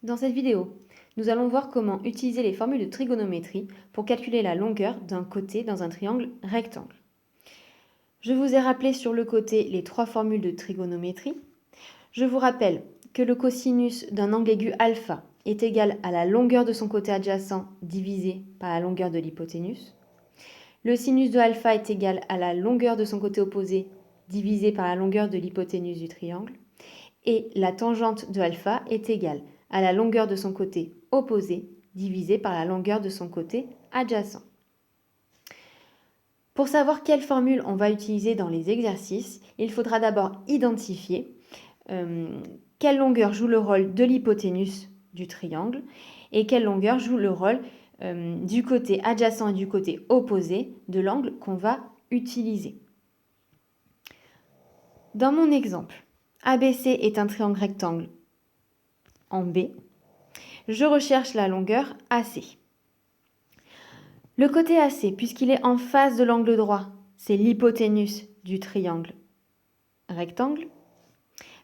Dans cette vidéo, nous allons voir comment utiliser les formules de trigonométrie pour calculer la longueur d'un côté dans un triangle rectangle. Je vous ai rappelé sur le côté les trois formules de trigonométrie. Je vous rappelle que le cosinus d'un angle aigu alpha est égal à la longueur de son côté adjacent divisé par la longueur de l'hypoténuse. Le sinus de alpha est égal à la longueur de son côté opposé divisé par la longueur de l'hypoténuse du triangle. Et la tangente de alpha est égale à la longueur de son côté opposé divisé par la longueur de son côté adjacent. Pour savoir quelle formule on va utiliser dans les exercices, il faudra d'abord identifier quelle longueur joue le rôle de l'hypoténuse du triangle et quelle longueur joue le rôle du côté adjacent et du côté opposé de l'angle qu'on va utiliser. Dans mon exemple, ABC est un triangle rectangle en B. Je recherche la longueur AC. Le côté AC, puisqu'il est en face de l'angle droit, c'est l'hypoténuse du triangle rectangle,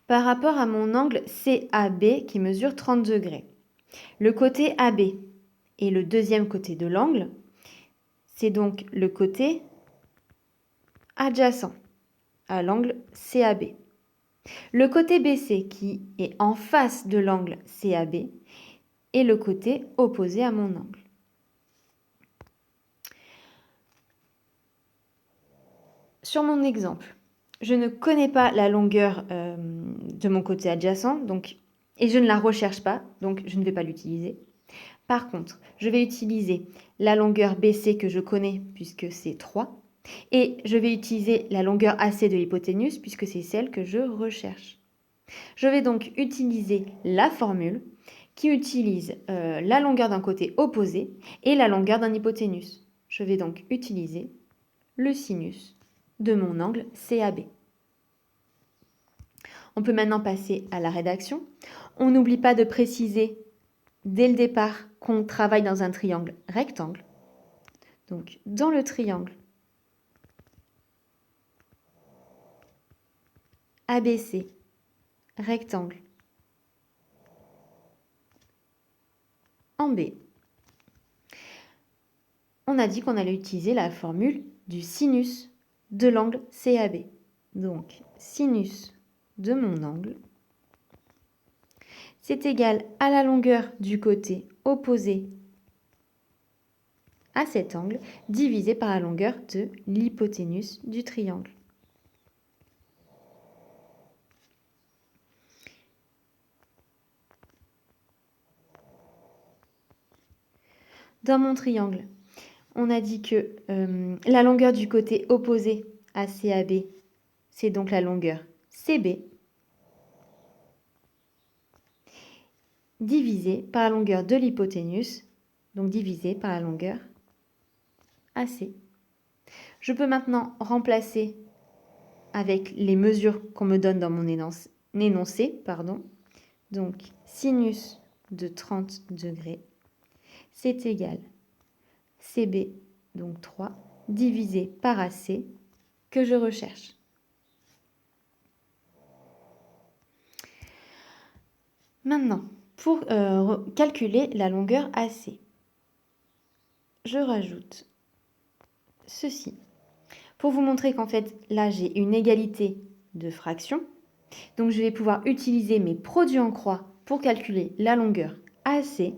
par rapport à mon angle CAB qui mesure 30 degrés. Le côté AB est le deuxième côté de l'angle, c'est donc le côté adjacent à l'angle CAB. Le côté BC qui est en face de l'angle CAB est le côté opposé à mon angle. Sur mon exemple, je ne connais pas la longueur de mon côté adjacent et je ne la recherche pas, donc je ne vais pas l'utiliser. Par contre, je vais utiliser la longueur BC que je connais puisque c'est 3 et je vais utiliser la longueur AC de l'hypoténuse puisque c'est celle que je recherche. Je vais donc utiliser la formule qui utilise la longueur d'un côté opposé et la longueur d'un hypoténuse. Je vais donc utiliser le sinus de mon angle CAB. On peut maintenant passer à la rédaction. On n'oublie pas de préciser dès le départ qu'on travaille dans un triangle rectangle. Donc, dans le triangle ABC, rectangle, en B, on a dit qu'on allait utiliser la formule du sinus de l'angle CAB. Donc, sinus de mon angle, c'est égal à la longueur du côté opposé à cet angle divisé par la longueur de l'hypoténuse du triangle. Dans mon triangle, on a dit que la longueur du côté opposé à CAB, c'est donc la longueur CB, divisé par la longueur de l'hypoténuse, donc divisé par la longueur AC. Je peux maintenant remplacer avec les mesures qu'on me donne dans mon énoncé. Donc, sinus de 30 degrés, c'est égal CB, donc 3, divisé par AC, que je recherche. Maintenant, pour calculer la longueur AC, je rajoute ceci. Pour vous montrer qu'en fait, là, j'ai une égalité de fractions. Donc, je vais pouvoir utiliser mes produits en croix pour calculer la longueur AC.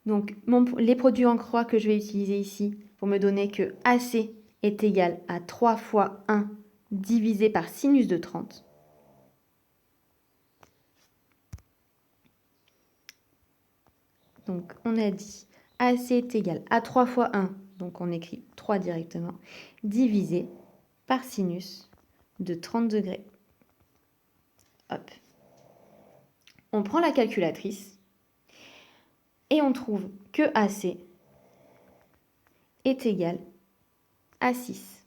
Donc, les produits en croix que je vais utiliser ici pour me donner que AC est égal à 3 fois 1 divisé par sinus de 30. Donc, on a dit AC est égal à 3 fois 1, donc on écrit 3 directement, divisé par sinus de 30 degrés. Hop. On prend la calculatrice et on trouve que AC est égal à 6.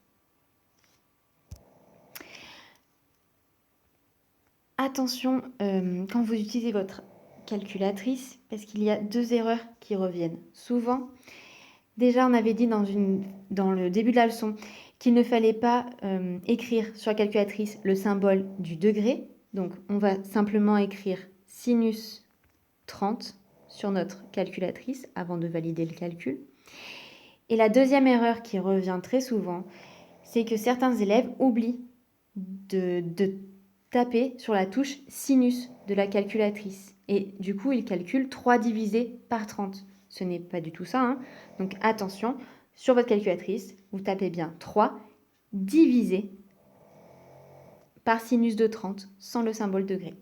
Attention quand vous utilisez votre calculatrice, parce qu'il y a deux erreurs qui reviennent souvent. Déjà, on avait dit dans le début de la leçon qu'il ne fallait pas écrire sur la calculatrice le symbole du degré. Donc, on va simplement écrire sinus 30 sur notre calculatrice avant de valider le calcul. Et la deuxième erreur qui revient très souvent, c'est que certains élèves oublient de taper sur la touche sinus de la calculatrice. Et du coup, ils calculent 3 divisé par 30. Ce n'est pas du tout ça, hein. Donc attention, sur votre calculatrice, vous tapez bien 3 divisé par sinus de 30 sans le symbole degré.